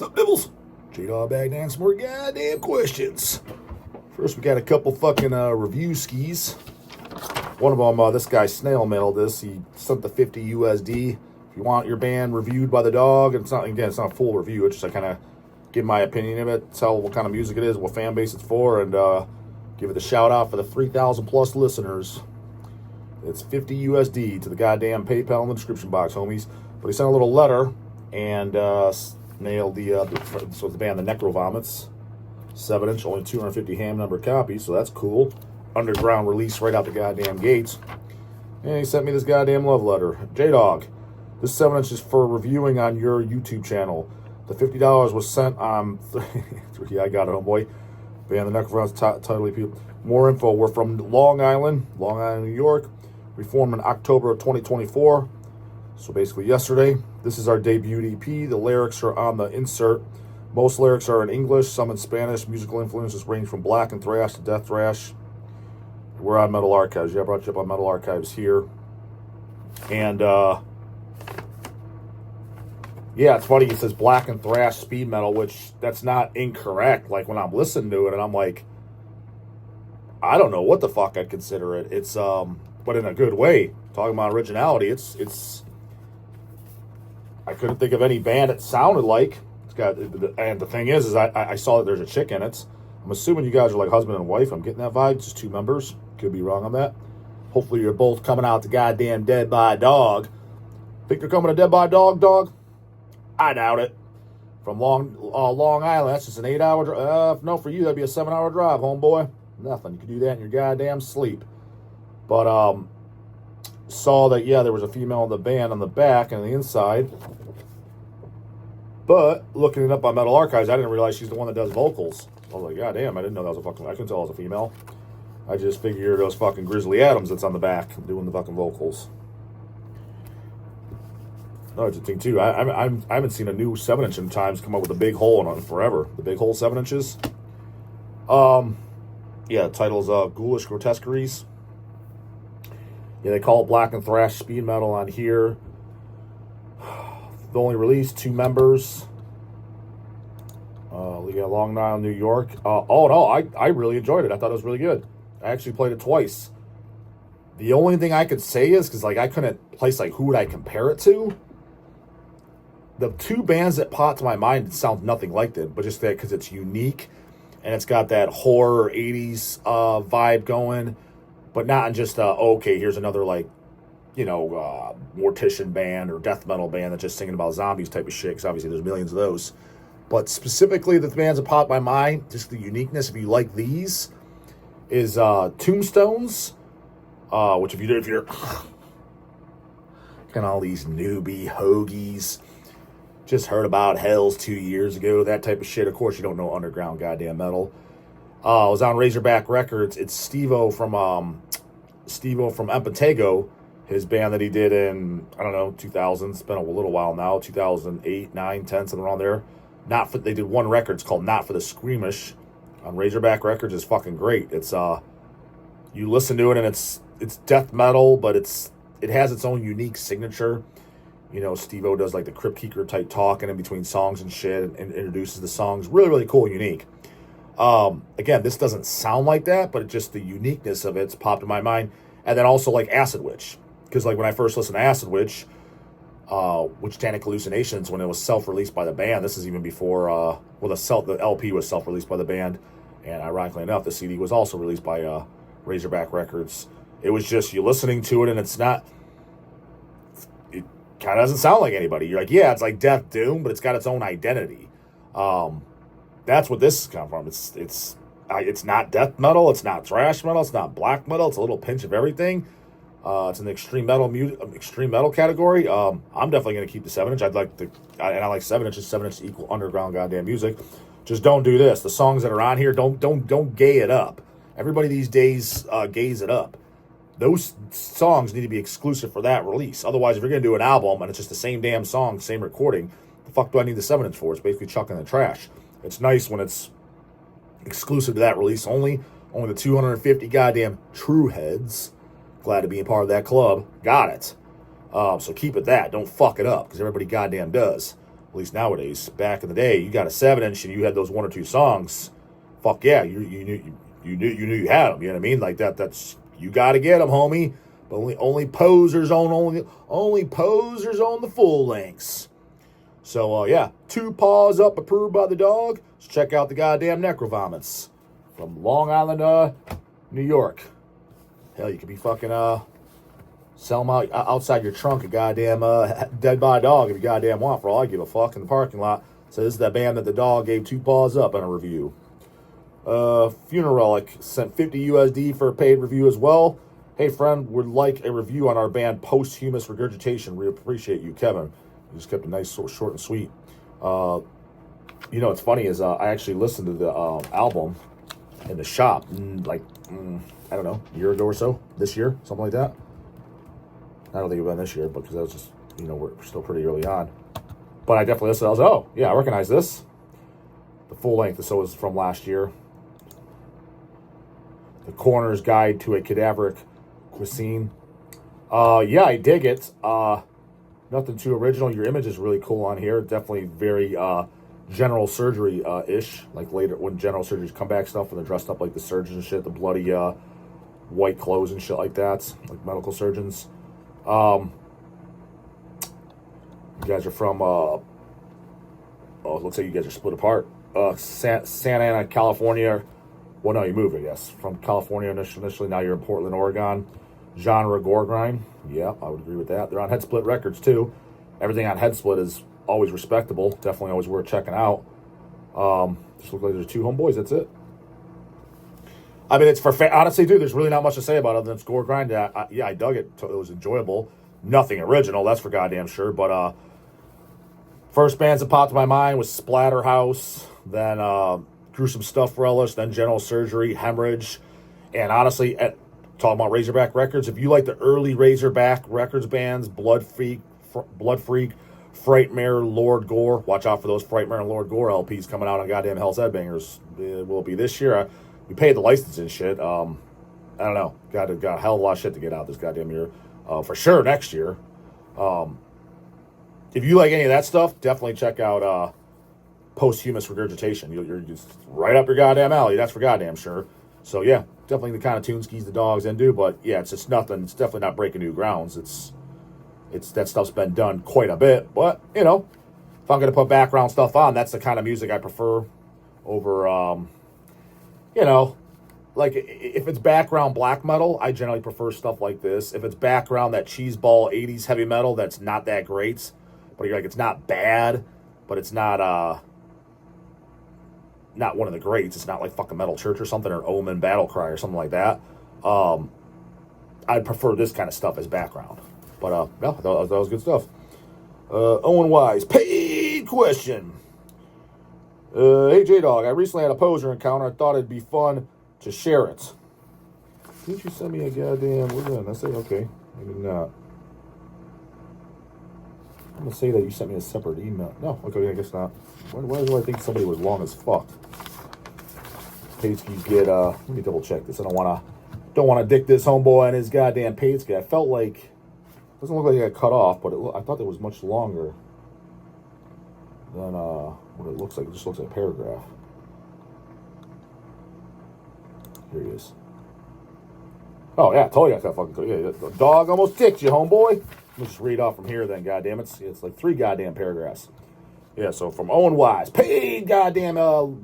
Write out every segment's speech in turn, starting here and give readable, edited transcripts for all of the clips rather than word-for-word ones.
What's up, Nibbles? J-Dawg back down some more goddamn questions. First, we got a couple fucking review skis. One of them, this guy snail mailed this. He sent the 50 USD. If you want your band reviewed by the DAWG, and it's not a full review. It's just I kind of give my opinion of it, tell what kind of music it is, what fan base it's for, and give it a shout out for the 3,000 plus listeners. It's 50 USD to the goddamn PayPal in the description box, homies. But he sent a little letter and nailed the band, the Necro Vomits. 7-inch, only 250 ham number copies, so that's cool. Underground release right out the goddamn gates. And he sent me this goddamn love letter. J-Dawg, this 7-inch is for reviewing on your YouTube channel. The $50 was sent on... yeah, I got it, homeboy. Band, the Necro Vomits, totally people. More info. We're from Long Island, New York. We formed in October of 2024. So basically yesterday. This is our debut EP. The lyrics are on the insert. Most lyrics are in English, some in Spanish. Musical influences range from black and thrash to death thrash. We're on Metal Archives. Yeah, I brought you up on Metal Archives here. And, yeah, it's funny. It says black and thrash speed metal, which that's not incorrect. Like, when I'm listening to it, and I'm like, I don't know what the fuck I'd consider it. It's, but in a good way. Talking about originality, it's I couldn't think of any band it sounded like. It's got, and the thing is I saw that there's a chick in it. I'm assuming you guys are like husband and wife. I'm getting that vibe. Just 2 members. Could be wrong on that. Hopefully you're both coming out to goddamn Dead by Dog. Think they're coming to Dead by Dog? I doubt it. From Long Island, that's just an 8-hour drive. No, for you, that'd be a 7-hour drive, homeboy. Nothing. You could do that in your goddamn sleep. But, saw that, yeah, there was a female in the band on the back and the inside. But, looking it up on Metal Archives, I didn't realize she's the one that does vocals. I was like, God damn, I didn't know that was a fucking... I couldn't tell it was a female. I just figured it was fucking Grizzly Adams that's on the back doing the fucking vocals. Another thing, too, I haven't seen a new 7-inch in times come up with a big hole in it forever. The big hole 7 inches. Yeah, the title's Ghoulish Grotesqueries. Yeah, they call it black and thrash speed metal on here. They only released 2 members. We got Long Island, New York. Oh, no, I really enjoyed it. I thought it was really good. I actually played it twice. The only thing I could say is, because like I couldn't place like who would I compare it to. The 2 bands that popped to my mind sound nothing like them, but just that because it's unique and it's got that horror 80s vibe going, but not in just okay, here's another like, you know, mortician band or death metal band that's just singing about zombies type of shit, because obviously there's millions of those. But specifically the bands that popped my mind, just the uniqueness, if you like these, is Tombstones, which if you're kind of all these newbie hoagies, just heard about Hells 2 years ago, that type of shit. Of course, you don't know underground goddamn metal. It was on Razorback Records. It's Steve-O from Empatego, his band that he did in, I don't know, 2000s. It's been a little while now, 2008, 9, 10, something around there. They did one record. It's called Not for the Squeamish on Razorback Records. It's fucking great. It's you listen to it and it's death metal, but it has its own unique signature. You know, Steve-O does like the Crypt Keeper type talking in between songs and shit, and introduces the songs. Really, really cool and unique. Again, this doesn't sound like that, but just the uniqueness of it's popped in my mind. And then also like Acid Witch, because like when I first listened to Acid Witch, Satanic Hallucinations, when it was self-released by the band, this is even before the LP was self-released by the band, and ironically enough, the CD was also released by Razorback Records. It was just you listening to it, and it kind of doesn't sound like anybody. You're like, yeah, it's like Death Doom, but it's got its own identity. That's what this is coming from. It's not death metal, it's not thrash metal, it's not black metal. It's a little pinch of everything. It's an extreme metal category. I'm definitely going to keep the 7-inch. I like 7-inches. 7-inch equal underground goddamn music. Just don't do this. The songs that are on here, don't gay it up. Everybody these days gays it up. Those songs need to be exclusive for that release. Otherwise, if you're going to do an album and it's just the same damn song, same recording, the fuck do I need the 7-inch for? It's basically chucking in the trash. It's nice when it's exclusive to that release only. Only the 250 goddamn true heads. Glad to be a part of that club. Got it. So keep it that. Don't fuck it up, because everybody goddamn does. At least nowadays. Back in the day, you got a 7-inch and you had those 1 or 2 songs. Fuck yeah, you knew you had them. You know what I mean? Like that's you got to get them, homie. But only posers own the full lengths. So yeah, 2 paws up, approved by the dog. So check out the goddamn Necro Vomits from Long Island, New York. Hell, you could be fucking sell them outside your trunk, a goddamn dead by dog if you goddamn want. For all I give a fuck, in the parking lot. So this is that band that the dog gave 2 paws up in a review. Funeral Relic sent 50 USD for a paid review as well. Hey friend, would like a review on our band Posthumous Regurgitation. We appreciate you, Kevin. You just kept it nice, short and sweet. You know what's funny is I actually listened to the album in the shop I don't know, a year ago or so, this year, something like that. I don't think it was this year, because that was just, we're still pretty early on. But I definitely listened. I was like, oh yeah, I recognize this. The full length, so is from last year. The Coroner's Guide to a Cadaveric Cuisine. Yeah, I dig it. Nothing too original. Your image is really cool on here. Definitely very general surgery-ish. Like later when general surgeries come back stuff, when they're dressed up like the surgeons and shit, the bloody white clothes and shit like that, like medical surgeons. You guys are from, it looks like you guys are split apart. Santa Ana, California. Well, no, you moved, I guess. From California initially, now you're in Portland, Oregon. Genre gore grind. Yeah, I would agree with that. They're on Headsplit Records, too. Everything on Headsplit is always respectable. Definitely always worth checking out. Just look like there's 2 homeboys, that's it. I mean, it's for honestly, dude, there's really not much to say about it other than it's gore grind. Yeah, I dug it. It was enjoyable. Nothing original, that's for goddamn sure. But first bands that popped in my mind was Splatterhouse, then Gruesome Stuff Relish, then General Surgery, Hemorrhage, and honestly, talking about Razorback Records, if you like the early Razorback Records bands, Blood Freak, Frightmare, Lord Gore, watch out for those Frightmare and Lord Gore LPs coming out on goddamn Hell's Headbangers. It will be this year. We paid the license and shit. I don't know. Got a hell of a lot of shit to get out this goddamn year. For sure next year. If you like any of that stuff, definitely check out Posthumous Regurgitation. You're just right up your goddamn alley. That's for goddamn sure. So yeah, definitely the kind of tune skis the dogs into. But yeah, it's just nothing. It's definitely not breaking new grounds. It's that stuff's been done quite a bit. But if I'm gonna put background stuff on, that's the kind of music I prefer over like if it's background black metal, I generally prefer stuff like this. If it's background that cheeseball 80s heavy metal, that's not that great. But you're like, it's not bad, but it's not one of the greats. It's not like fucking Metal Church or something, or Omen Battle Cry or something like that. I'd prefer this kind of stuff as background. But yeah, that was good stuff. Owen Wise, paid question. Hey J-Dog, I recently had a poser encounter. I thought it'd be fun to share it. Didn't you send me a goddamn... What's that? I say okay. I did not. I'm going to say that you sent me a separate email. No, okay, I guess not. Why do I think somebody was long as fuck? Page keys get... let me double check this. I don't want to dick this homeboy and his goddamn page key. I felt like... It doesn't look like it got cut off, but I thought it was much longer than what it looks like. It just looks like a paragraph. Here he is. Oh, yeah, I told you I got fucking... Yeah, the dog almost ticked you, homeboy. Let me just read off from here then, goddammit. It's like 3 goddamn paragraphs. Yeah, so from Owen Wise. Paid goddamn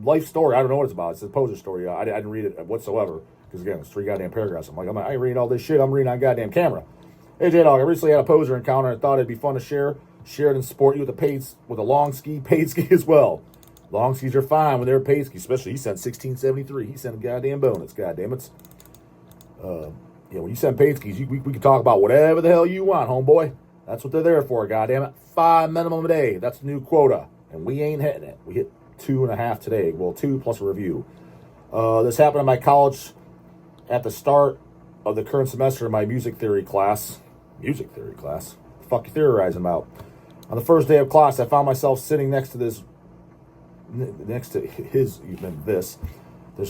life story. I don't know what it's about. It's a poser story. I didn't read it whatsoever. Because, again, it's 3 goddamn paragraphs. I ain't reading all this shit. I'm reading on goddamn camera. Hey, J-Dog, I recently had a poser encounter and thought it'd be fun to share it and support you with a long ski, paid ski as well. Long skis are fine when they're paid ski, especially he sent 1673. He sent a goddamn bonus, goddammit. Yeah, when you send paid skis, we can talk about whatever the hell you want, homeboy. That's what they're there for, goddammit. 5 minimum a day. That's the new quota. And we ain't hitting it. We hit 2.5 today. Well, 2 plus a review. This happened in my college at the start of the current semester in my music theory class. Music theory class? What the fuck you theorizing about? On the first day of class, I found myself sitting next to this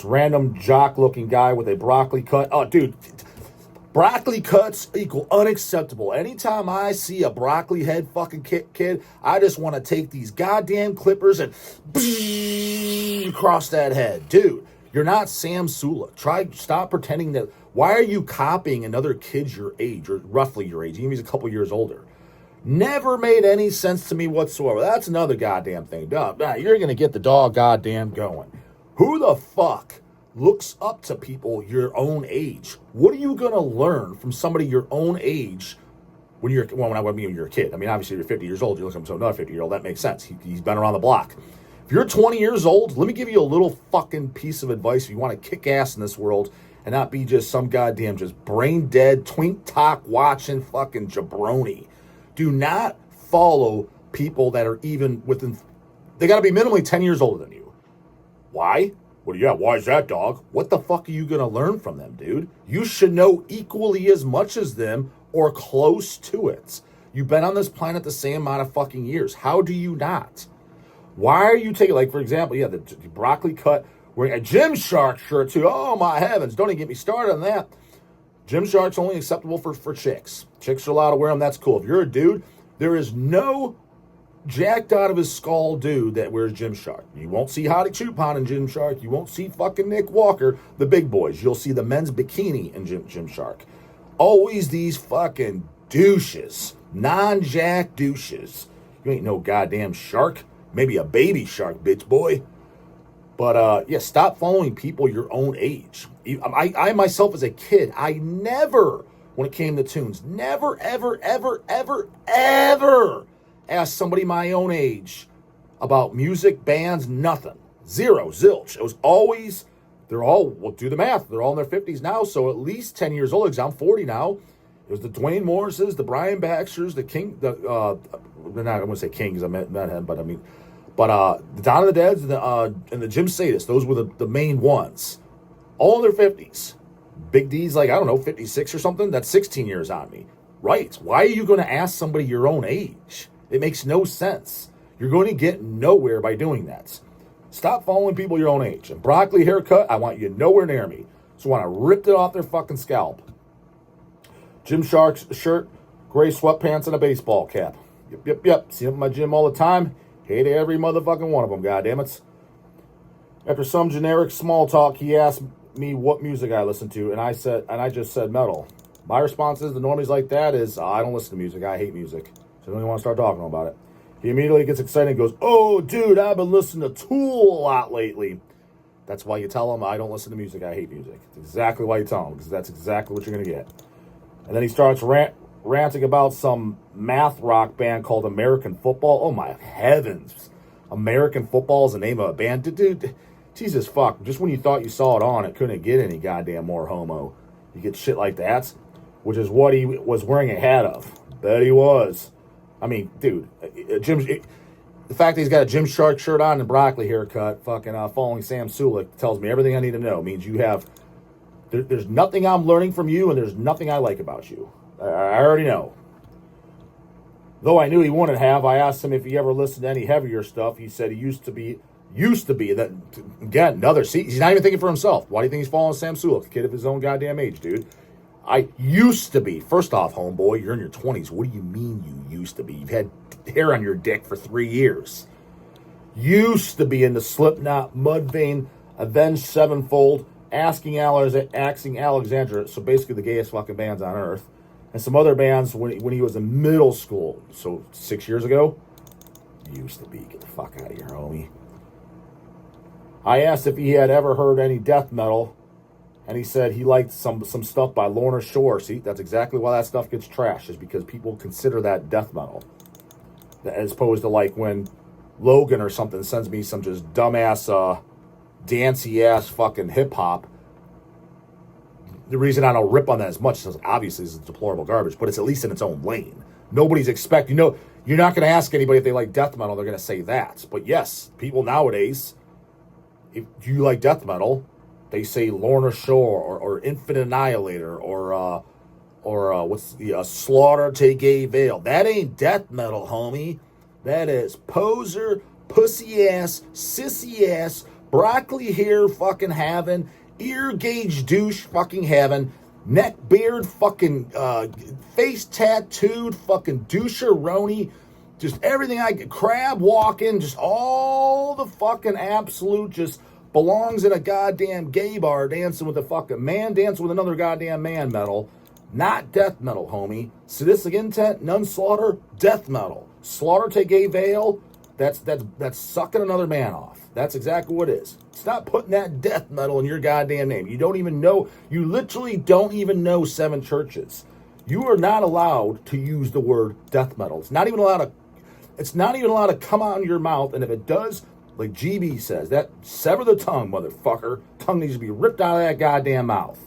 random jock-looking guy with a broccoli cut. Oh, dude, Broccoli cuts equal unacceptable. Anytime I see a broccoli head fucking kid, I just want to take these goddamn clippers and across that head. Dude, you're not Sam Sula. Stop pretending that. Why are you copying another kid your age, or roughly your age, even if he's a couple years older? Never made any sense to me whatsoever. That's another goddamn thing. Duh, you're going to get the dog goddamn going. Who the fuck looks up to people your own age? What are you going to learn from somebody your own age when you're a kid? I mean, obviously, you're 50 years old. You look up to another 50-year-old. That makes sense. He's been around the block. If you're 20 years old, let me give you a little fucking piece of advice if you want to kick ass in this world and not be just some goddamn just brain dead, twink talk watching fucking jabroni. Do not follow people that are even within, they got to be minimally 10 years older than you. Why? Well, yeah, why is that, dog? What the fuck are you going to learn from them, dude? You should know equally as much as them or close to it. You've been on this planet the same amount of fucking years. How do you not? Why are you taking, like, for example, yeah, the broccoli cut, wearing a Gymshark shirt too. Oh, my heavens. Don't even get me started on that. Gymshark's only acceptable for chicks. Chicks are allowed to wear them. That's cool. If you're a dude, there is no jacked out of his skull dude that wears Gymshark. You won't see Hottie Chupon in Gymshark. You won't see fucking Nick Walker, the big boys. You'll see the men's bikini in Gymshark. Always these fucking douches. Non-jack douches. You ain't no goddamn shark. Maybe a baby shark, bitch boy. But, yeah, stop following people your own age. I myself as a kid, I never, when it came to tunes, never, ever, ever, ever, ever asked somebody my own age about music, bands, nothing. Zero, zilch. It was always, well, do the math. They're all in their 50s now, so at least 10 years old, because I'm 40 now. It was the Dwayne Morrises, the Brian Baxters, the King, I'm going to say King because I met him, but I mean, the Dawn of the Dead and the Jim Sadis, those were the main ones. All in their 50s. Big D's like, I don't know, 56 or something. That's 16 years on me. Right. Why are you going to ask somebody your own age? It makes no sense. You're going to get nowhere by doing that. Stop following people your own age. And broccoli haircut, I want you nowhere near me. So I want to rip it off their fucking scalp. Gymshark's shirt, gray sweatpants, and a baseball cap. Yep. See them in my gym all the time. Hate every motherfucking one of them, goddammit. After some generic small talk, he asked me what music I listen to, and I just said metal. My response is, the normies like that is, I don't listen to music, I hate music. So I don't even want to start talking about it. He immediately gets excited and goes, oh, dude, I've been listening to Tool a lot lately. That's why you tell him, I don't listen to music, I hate music. It's exactly why you tell him, because that's exactly what you're going to get. And then he starts ranting about some math rock band called American Football. Oh, my heavens. American Football is the name of a band? Dude, Jesus fuck. Just when you thought you saw it on, it couldn't get any goddamn more homo. You get shit like that, which is what he was wearing a hat of. Bet he was. I mean, dude, the fact that he's got a Gymshark shirt on and broccoli haircut, fucking following Sam Sulik, tells me everything I need to know. It means you have, there's nothing I'm learning from you, and there's nothing I like about you. I already know. Though I knew he wouldn't have, I asked him if he ever listened to any heavier stuff. He said he used to be. That, again, he's not even thinking for himself. Why do you think he's following Sam Sulik, a kid of his own goddamn age, dude? I used to be. First off, homeboy, you're in your 20s. What do you mean you used to be? You've had hair on your dick for 3 years. Used to be into Slipknot, Mudvayne, Avenged Sevenfold, Asking Alexandria, so basically the gayest fucking bands on earth, and some other bands when he was in middle school, so 6 years ago. Used to be. Get the fuck out of here, homie. I asked if he had ever heard any death metal, and he said he liked some stuff by Lorna Shore. See, that's exactly why that stuff gets trashed, is because people consider that death metal. As opposed to like when Logan or something sends me some just dumbass, dancey-ass fucking hip-hop. The reason I don't rip on that as much is obviously it's deplorable garbage, but it's at least in its own lane. Nobody's expecting, you're not going to ask anybody if they like death metal, they're going to say that. But yes, people nowadays, if you like death metal, they say Lorna Shore or Infinite Annihilator or what's the Slaughter Take a Veil. That ain't death metal, homie. That is poser, pussy ass, sissy ass, broccoli hair fucking having, ear gauge douche fucking having, neck beard, fucking face tattooed, fucking doucheroni, just everything I get, crab walking, just all the fucking absolute, just belongs in a goddamn gay bar dancing with a fucking man dancing with another goddamn man metal. Not death metal, homie. Sadistic intent, none slaughter, death metal. Slaughter take a veil, that's sucking another man off. That's exactly what it is. Stop putting that death metal in your goddamn name. You don't even know, you literally don't even know 7 churches. You are not allowed to use the word death metal. It's not even allowed to come out of your mouth, and if it does, like GB says, that sever the tongue, motherfucker. Tongue needs to be ripped out of that goddamn mouth.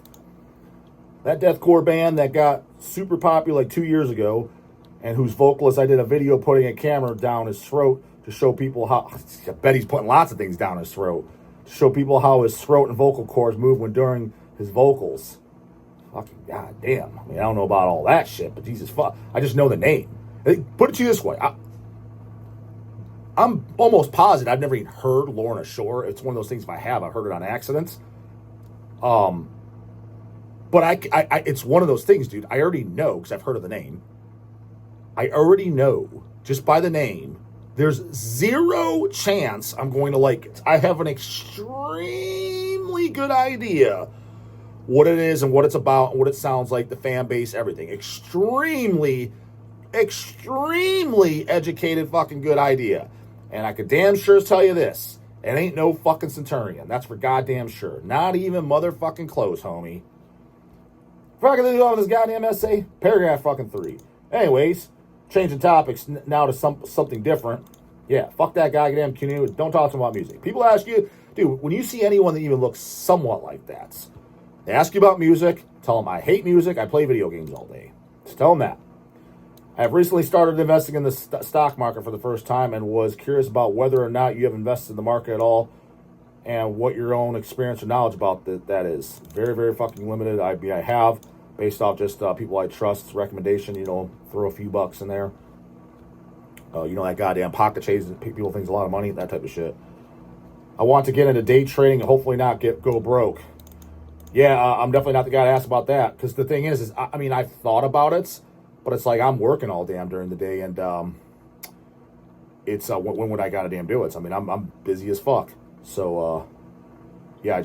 That deathcore band that got super popular like 2 years ago, and whose vocalist I did a video putting a camera down his throat to show people how, I bet he's putting lots of things down his throat, to show people how his throat and vocal cords move when during his vocals. Fucking goddamn. I mean, I don't know about all that shit, but Jesus fuck. I just know the name. Put it to you this way. I'm almost positive I've never even heard Lorna Shore. It's one of those things, if I have, I've heard it on accidents. But it's one of those things, dude. I already know, because I've heard of the name. I already know, just by the name, there's zero chance I'm going to like it. I have an extremely good idea what it is and what it's about and what it sounds like, the fan base, everything. Extremely educated fucking good idea. And I could damn sure tell you this. It ain't no fucking Centurion. That's for goddamn sure. Not even motherfucking close, homie. Fucking do all this goddamn essay. Paragraph fucking 3. Anyways, changing topics now to something different. Yeah, fuck that goddamn canoe. Don't talk to them about music. People ask you, dude, when you see anyone that even looks somewhat like that, they ask you about music, tell them I hate music, I play video games all day. Just tell them that. I have recently started investing in the stock market for the first time and was curious about whether or not you have invested in the market at all and what your own experience or knowledge about that is. Very, very fucking limited. I have, based off just people I trust's recommendation, throw a few bucks in there. That goddamn pocket change, people think a lot of money, that type of shit. I want to get into day trading and hopefully not go broke. Yeah, I'm definitely not the guy to ask about that, because the thing is I've thought about it, but it's like I'm working all damn during the day, and it's when would I gotta damn do it? So, I'm busy as fuck. So yeah,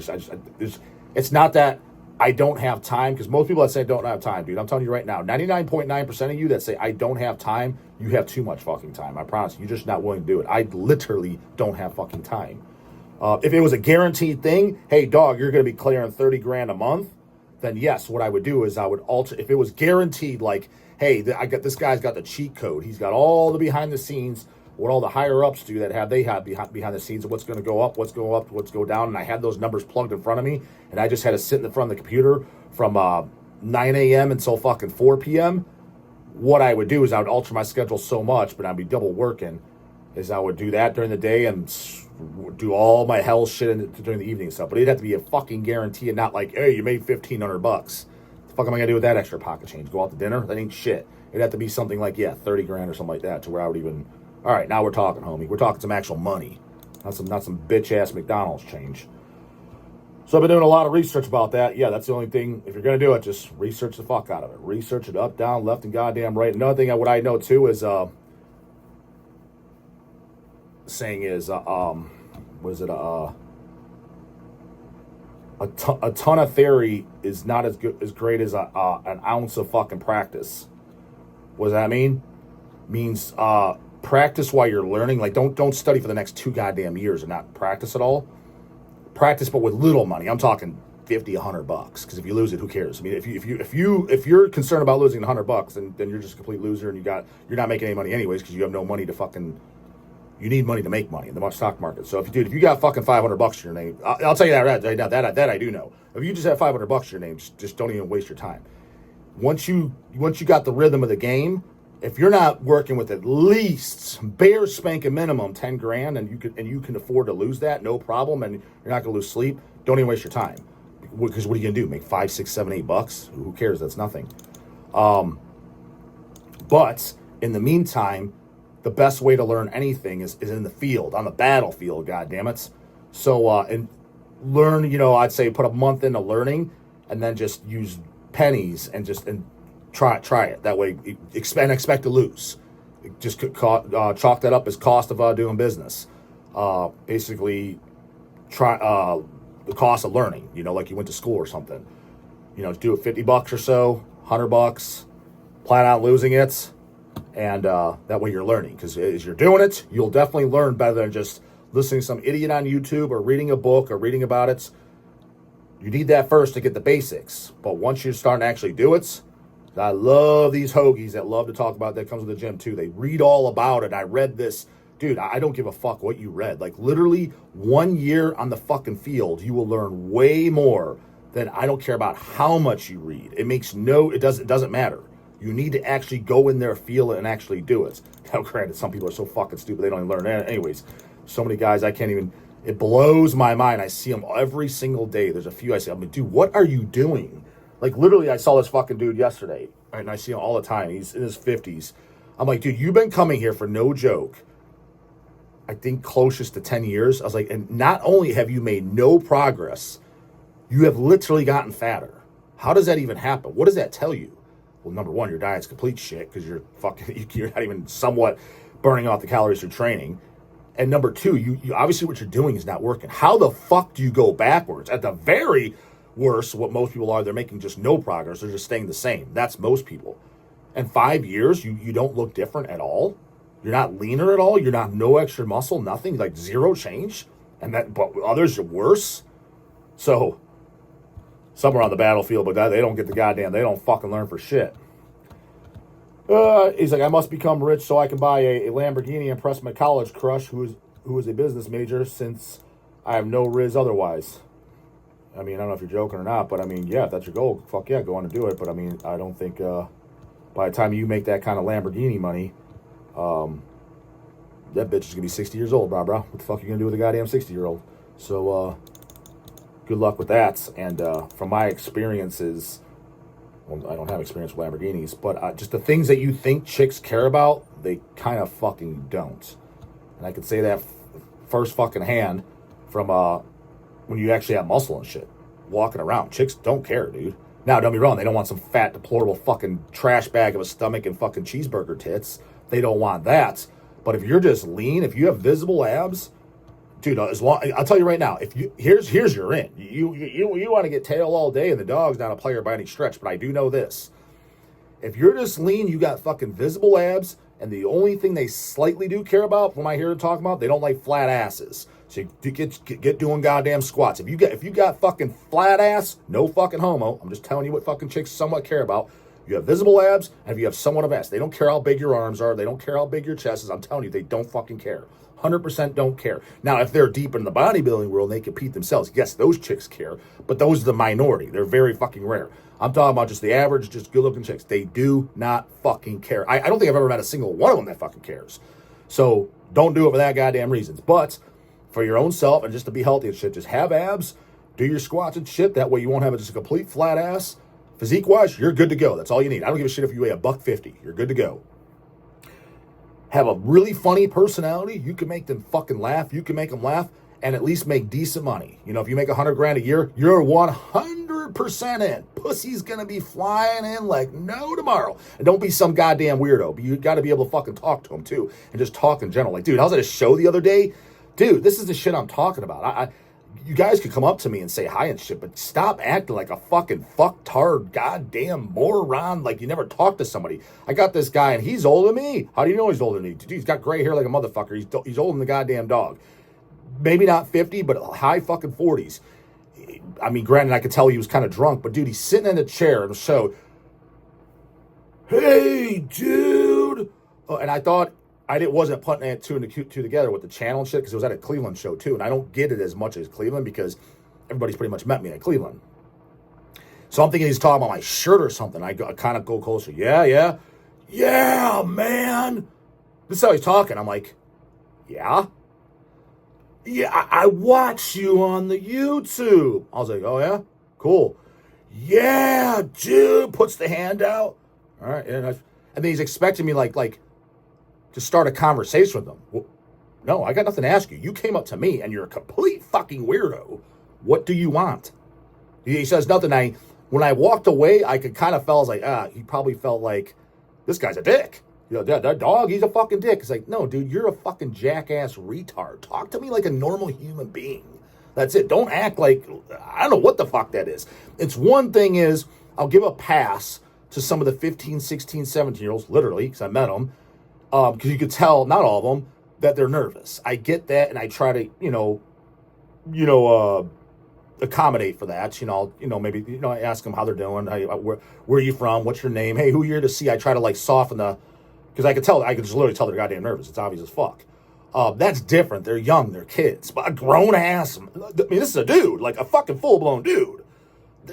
it's not that I don't have time, because most people that say don't have time, dude, I'm telling you right now, 99.9% of you that say I don't have time, you have too much fucking time. I promise you, you're just not willing to do it. I literally don't have fucking time. If it was a guaranteed thing, hey, dog, you're going to be clearing 30 grand a month, then yes, what I would do is I would alter. If it was guaranteed, like, hey, this guy's got the cheat code. He's got all the behind the scenes, what all the higher ups do that have behind the scenes of what's going to go up, what's go down. And I had those numbers plugged in front of me, and I just had to sit in the front of the computer from 9 a.m. until fucking 4 p.m. What I would do is I would alter my schedule so much, but I'd be double working, is I would do that during the day and do all my hell shit during the evening stuff. But it'd have to be a fucking guarantee and not like, hey, you made $1,500. The fuck am I gonna do with that extra pocket change? Go out to dinner? That ain't shit. It'd have to be something like, 30 grand or something like that, to where I would even, all right, now we're talking, homie. We're talking some actual money. Not some bitch ass McDonald's change. So I've been doing a lot of research about that. Yeah, that's the only thing. If you're gonna do it, just research the fuck out of it. Research it up, down, left, and goddamn right. Another thing what I know too is saying is was it a ton of theory is not as great as an ounce of fucking practice. What does that mean? Means practice while you're learning. Like don't study for the next 2 goddamn years and not practice at all. Practice, but with little money. I'm talking $50, $100. Because if you lose it, who cares? If you're concerned about losing $100, then you're just a complete loser, and you're not making any money anyways, because you have no money to fucking. You need money to make money in the stock market. So if you got fucking $500 in your name, I'll tell you that right now. That I do know. If you just have $500 in your name, just don't even waste your time. Once you got the rhythm of the game, if you're not working with at least bare spanking minimum 10 grand, and you can afford to lose that, no problem, and you're not gonna lose sleep, don't even waste your time. Because what are you gonna do? Make $5, $6, $7, $8? Who cares? That's nothing. But in the meantime, the best way to learn anything is in the field, on the battlefield, goddammit. So, and learn, I'd say put a month into learning, and then just use pennies and try it. That way, expect to lose. Just chalk that up as cost of doing business. Basically, the cost of learning. Like you went to school or something. Do it $50 or so, $100. Plan on losing it, and that way you're learning. Because as you're doing it, you'll definitely learn better than just listening to some idiot on YouTube or reading a book or reading about it. You need that first to get the basics. But once you start to actually do it, I love these hoagies that love to talk about that comes with the gym too. They read all about it. I read this. Dude, I don't give a fuck what you read. Like literally 1 year on the fucking field, you will learn way more than I don't care about how much you read. It doesn't matter. You need to actually go in there, feel it, and actually do it. Now, granted, some people are so fucking stupid they don't even learn it. Anyways, so many guys I can't even. It blows my mind. I see them every single day. There's a few I say, dude, what are you doing? Like, literally, I saw this fucking dude yesterday, right, and I see him all the time. He's in his 50s. I'm like, dude, you've been coming here for no joke, I think closest to 10 years. I was like, and not only have you made no progress, you have literally gotten fatter. How does that even happen? What does that tell you? Well, number one, your diet's complete shit because you're not even somewhat burning off the calories through training. And number two, you obviously what you're doing is not working. How the fuck do you go backwards? At the very worst, what most people are, they're making just no progress. They're just staying the same. That's most people. In 5 years, you don't look different at all. You're not leaner at all. You're not no extra muscle, nothing, like zero change. But others are worse. So, somewhere on the battlefield, but they don't get they don't fucking learn for shit. He's like, I must become rich so I can buy a Lamborghini and impress my college crush who is a business major since I have no riz otherwise. I mean, I don't know if you're joking or not, but I mean, yeah, if that's your goal, fuck yeah, go on and do it. But I mean, I don't think by the time you make that kind of Lamborghini money, that bitch is going to be 60 years old, bro. What the fuck are you going to do with a goddamn 60-year-old? So, good luck with that. And from my experiences, well, I don't have experience with Lamborghinis, but just the things that you think chicks care about, they kind of fucking don't. And I could say that first fucking hand from when you actually have muscle and shit walking around. Chicks don't care, dude. Now, don't be wrong. They don't want some fat, deplorable fucking trash bag of a stomach and fucking cheeseburger tits. They don't want that. But if you're just lean, if you have visible abs, dude, I'll tell you right now, if you here's your in. You want to get tail all day, and the dog's not a player by any stretch, but I do know this. If you're just lean, you got fucking visible abs, and the only thing they slightly do care about, when I hear them talk about, they don't like flat asses. So you get doing goddamn squats. If you got fucking flat ass, no fucking homo. I'm just telling you what fucking chicks somewhat care about. You have visible abs, and if you have somewhat of ass, they don't care how big your arms are. They don't care how big your chest is. I'm telling you, they don't fucking care. 100% don't care. Now, if they're deep in the bodybuilding world, they compete themselves. Yes, those chicks care, but those are the minority. They're very fucking rare. I'm talking about just the average, just good-looking chicks. They do not fucking care. I don't think I've ever met a single one of them that fucking cares. So don't do it for that goddamn reasons. But for your own self and just to be healthy and shit, just have abs, do your squats and shit. That way you won't have just a complete flat ass. Physique-wise, you're good to go. That's all you need. I don't give a shit if you weigh $150. You're good to go. Have a really funny personality. You can make them fucking laugh. You can make them laugh and at least make decent money. You know, if you make $100,000 a year, you're 100% in. Pussy's gonna be flying in like no tomorrow. And don't be some goddamn weirdo. But you got to be able to fucking talk to them too, and just talk in general. Like, dude, I was at a show the other day. Dude, this is the shit I'm talking about. You guys could come up to me and say hi and shit, but stop acting like a fucking fucktard goddamn moron like you never talked to somebody. I got this guy, and he's older than me. How do you know he's older than me? Dude, he's got gray hair like a motherfucker. He's older than the goddamn dog. Maybe not 50, but high fucking 40s. I mean, granted, I could tell he was kind of drunk, but dude, he's sitting in a chair at a show. Hey, dude. And I thought wasn't putting it two and two together with the channel and shit, because it was at a Cleveland show too, and I don't get it as much as Cleveland because everybody's pretty much met me at Cleveland. So I'm thinking he's talking about my shirt or something. I kind of go closer. Yeah, man. This is how he's talking. I'm like, yeah, I watch you on the YouTube. I was like, oh yeah, cool. Yeah, dude. Puts the hand out. All right, and then he's expecting me like to start a conversation with them. Well, no, I got nothing to ask you. You came up to me and you're a complete fucking weirdo. What do you want? He says nothing. When I walked away, I could kind of felt like, he probably felt like this guy's a dick. You know, that dog, he's a fucking dick. It's like, no, dude, you're a fucking jackass retard. Talk to me like a normal human being. That's it. Don't act like, I don't know what the fuck that is. It's one thing is, I'll give a pass to some of the 15, 16, 17-year-olds, literally, because I met them, because you could tell, not all of them, that they're nervous. I get that, and I try to, accommodate for that. Maybe, I ask them how they're doing, where are you from, what's your name, hey, who are you here to see? I try to, like, soften the, because I could just literally tell they're goddamn nervous. It's obvious as fuck. That's different. They're young, they're kids. But a grown ass, I mean, this is a dude, like a fucking full-blown dude.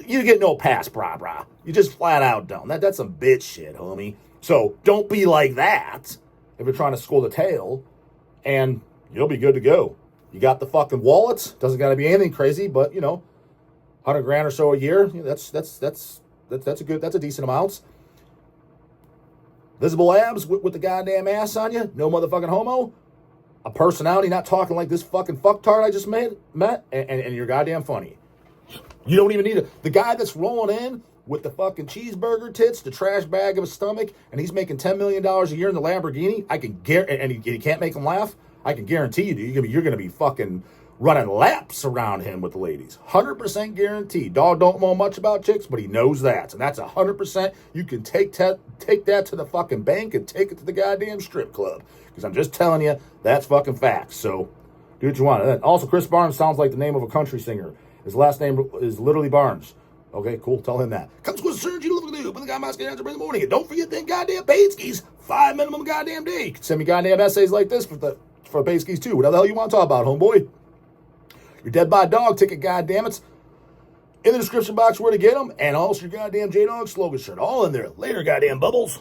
You get no pass, brah. You just flat out don't. That's some bitch shit, homie. So don't be like that if you're trying to score the tail, and you'll be good to go. You got the fucking wallets. Doesn't got to be anything crazy, but $100 grand or so a year. That's a decent amount. Visible abs with the goddamn ass on you. No motherfucking homo. A personality, not talking like this fucking fucktard I just met, and you're goddamn funny. You don't even need the guy that's rolling in with the fucking cheeseburger tits, the trash bag of a stomach, and he's making $10 million a year in the Lamborghini. I can guarantee, and he can't make him laugh. I can guarantee you, dude, you're gonna be fucking running laps around him with the ladies. 100% guaranteed. Dog don't know much about chicks, but he knows that, and that's 100%. You can take that to the fucking bank and take it to the goddamn strip club. Because I'm just telling you, that's fucking facts. So do what you want. And also, Chris Barnes sounds like the name of a country singer. His last name is literally Barnes. Okay, cool. Tell him that. Comes with surgery, you look at but the guy might get answer in the morning. And don't forget them goddamn paid skis. 5 minimum goddamn day. You can send me goddamn essays like this for paid skis too. Whatever the hell you want to talk about, homeboy. Your dead by dog ticket, goddamn it. In the description box where to get them. And also your goddamn J-Dog slogan shirt. All in there. Later, goddamn bubbles.